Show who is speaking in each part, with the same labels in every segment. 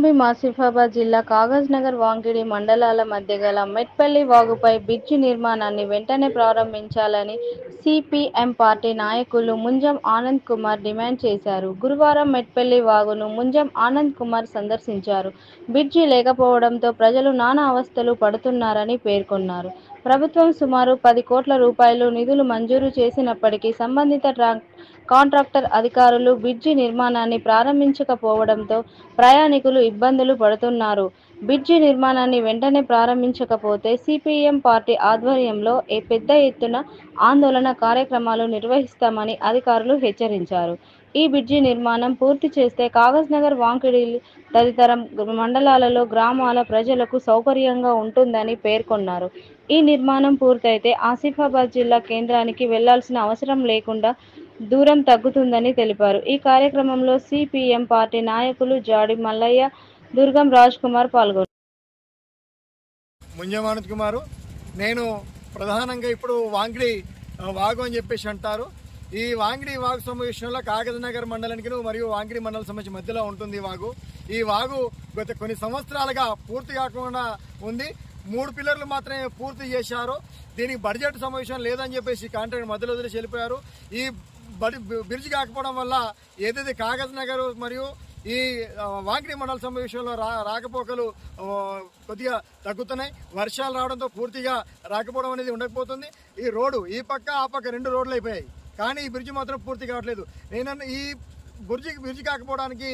Speaker 1: భీం ఆసిఫాబాద్ జిల్లా కాగజ్నగర్ వాంకిడి మండలాల మధ్య గల మెట్పల్లి వాగుపై బ్రిడ్జి నిర్మాణాన్ని వెంటనే ప్రారంభించాలని సిపిఎం పార్టీ నాయకులు ముంజం ఆనంద్ కుమార్ డిమాండ్ చేశారు. గురువారం మెట్పల్లి వాగును ముంజం ఆనంద్ కుమార్ సందర్శించారు. బ్రిడ్జి లేకపోవడంతో ప్రజలు నానా అవస్థలు పడుతున్నారని పేర్కొన్నారు. ప్రభుత్వం సుమారు 10 కోట్ల రూపాయలు నిధులు మంజూరు చేసినప్పటికీ సంబంధిత కాంట్రాక్టర్ అధికారులు బ్రిడ్జి నిర్మాణాన్ని ప్రారంభించకపోవడంతో ప్రయాణికులు ఇబ్బందులు పడుతున్నారు. బ్రిడ్జి నిర్మాణాన్ని వెంటనే ప్రారంభించకపోతే సిపిఎం పార్టీ ఆధ్వర్యంలో పెద్ద ఎత్తున ఆందోళన కార్యక్రమాలు నిర్వహిస్తామని అధికారులు హెచ్చరించారు. ఈ బ్రిడ్జి నిర్మాణం పూర్తి చేస్తే కాగజ్నగర్, వాంకిడి తదితర మండలాలలో గ్రామాల ప్రజలకు సౌకర్యంగా ఉంటుందని పేర్కొన్నారు. ఈ నిర్మాణం పూర్తయితే ఆసిఫాబాద్ జిల్లా కేంద్రానికి వెళ్లాల్సిన అవసరం లేకుండా దూరం తగ్గుతుందని తెలిపారు. ఈ కార్యక్రమంలో సిపిఎం పార్టీ నాయకులు జాడి మల్లయ్య, దుర్గం రాజ్ కుమార్ పాల్గొన్నారు.
Speaker 2: ముంజం ఆనంద్ కుమారు. నేను ప్రధానంగా ఇప్పుడు వాంకిడి వాగు అని చెప్పేసి అంటారు. ఈ వాంకిడి వాగు సమావేశంలో కాగజ్నగర్ మండలానికి మరియు వాంకిడి మండలం సంబంధించి మధ్యలో ఉంటుంది ఈ వాగు గత కొన్ని సంవత్సరాలుగా పూర్తి కాకుండా ఉంది. 3 పిల్లర్లు మాత్రమే పూర్తి చేశారు. దీనికి బడ్జెట్ సమావేశం లేదని చెప్పేసి కాంట్రాక్ట్ మధ్యలో వదిలేసి వెళ్ళిపోయారు. ఈ బ్రిడ్జ్ కాకపోవడం వల్ల ఏదైతే కాగజ్నగర్ మరియు ఈ వాంకిడి మండల సమావేశంలో రాకపోకలు కొద్దిగా తగ్గుతున్నాయి. వర్షాలు రావడంతో పూర్తిగా రాకపోవడం అనేది ఉండకపోతుంది. ఈ రోడ్డు ఈ పక్క ఆ పక్క 2 రోడ్లు అయిపోయాయి, కానీ ఈ బ్రిడ్జ్ మాత్రం పూర్తి కావట్లేదు. ఈ బ్రిడ్జి కాకపోవడానికి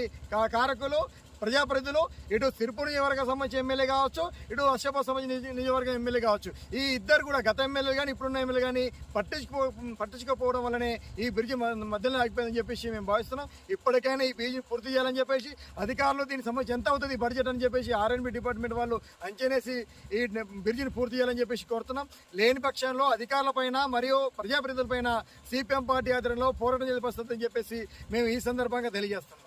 Speaker 2: కారకులు ప్రజాప్రతినిధులు, ఇటు సిరిపూర్ నియోజకవర్గం సంబంధించి ఎమ్మెల్యే కావచ్చు, ఇటు ఆసిఫాబాద్ సంబంధించిన నియోజకవర్గం ఎమ్మెల్యే కావచ్చు. ఈ ఇద్దరు కూడా గత ఎమ్మెల్యేలు కానీ ఇప్పుడున్న ఎమ్మెల్యే కానీ పట్టించుకోకపోవడం వల్లనే ఈ బ్రిడ్జి మధ్యలో ఆగిపోయిందని చెప్పేసి మేము భావిస్తున్నాం. ఇప్పటికైనా ఈ బ్రిడ్జి పూర్తి చేయాలని చెప్పేసి అధికారులు దీనికి సంబంధించి ఎంత అవుతుంది బడ్జెట్ అని చెప్పేసి R&B డిపార్ట్మెంట్ వాళ్ళు అంచనేసి ఈ బ్రిడ్జిని పూర్తి చేయాలని చెప్పేసి కోరుతున్నాం. లేని పక్షంలో అధికారులపైన మరియు ప్రజాప్రతినిధులపైన సిపిఎం పార్టీ ఆధ్వర్యంలో పోరాటం చేసే పరిస్థితి అని చెప్పేసి మేము ఈ సందర్భంగా తెలియజేస్తున్నాం.